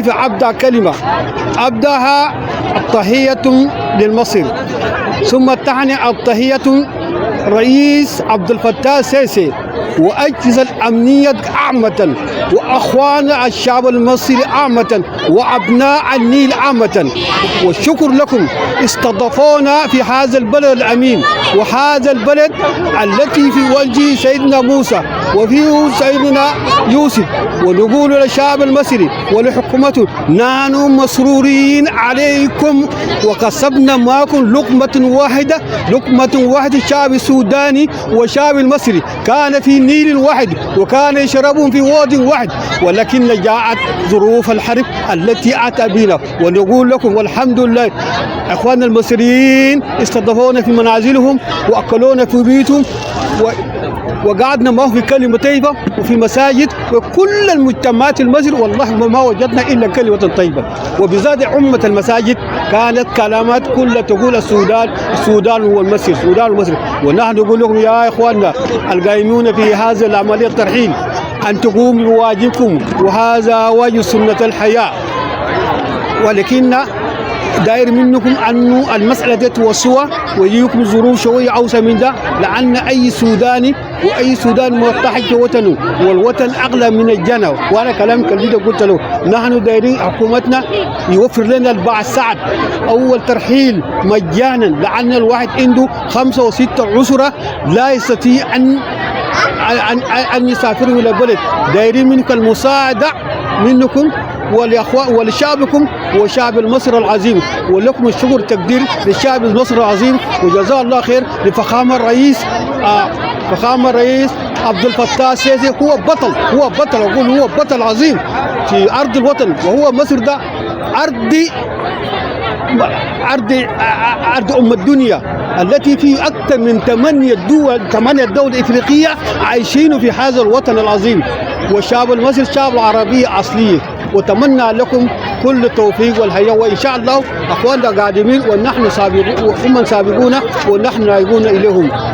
كيف أبدأ كلمة أبدأها التحية للمصري، ثم التهنئة التحية رئيس عبد الفتاح السيسي وأجهزة الأمنية عامة وأخوان الشعب المصري عامة وأبناء النيل عامة، والشكر لكم استضافونا في هذا البلد الأمين وهذا البلد التي في وجه سيدنا موسى وفيه سيدنا يوسف. ونقول للشعب المصري ولحكومته نحن مسرورين عليكم وقسمنا معكم لقمة واحدة الشعب السوداني والشعب المصري كان في نيل واحد وكان يشربون في واد واحد، ولكن جاءت ظروف الحرب التي أتى بنا. ونقول لكم والحمد لله أخواننا المصريين استضافونا في منازلهم وأكلونا في بيوتهم وقعدنا معهم في كلمة طيبة وفي مساجد وكل المجتمعات المصري، والله ما وجدنا إلا كلمة طيبة. وبزاد عمة المساجد كانت كلمات كلها تقول السودان هو المصري، السودان المصري. ونحن نقول لكم يا إخواننا القائمون في هذه العملية الترحيل أن تقوموا بواجبكم، وهذا واجب سنة الحياة. ولكن داير منكم أنه المسألة تتوسع ويجيكم ظروف شوية أوسع من ده، لأن أي سوداني وأي سودان متحد في وطنه والوطن أغلى من الجنة. وأنا كلام كلمة قلت له نحن دايرين حكومتنا يوفر لنا البعث سعد أول ترحيل مجانا، لأن الواحد عنده 5 و6 أسرة لا يستطيع أن يسافروا إلى البلد. دايرين منكم المساعدة منكم ولشعبكم وشعب المصري العظيم، ولكم الشكر تقدير للشعب المصري العظيم، وجزاه الله خير لفخامة الرئيس عبد الفتاح السيسي. هو بطل أقول هو بطل عظيم في أرض الوطن، وهو مصر ده أرض أم الدنيا التي في أكثر من 8 دول إفريقية عايشين في هذا الوطن العظيم. والشعب المصري شعب عربي أصلي، وتمنى لكم كل التوفيق والهيئة، وإن شاء الله أخواننا قادمين ونحن سابقون ونحن رايقون إليهم.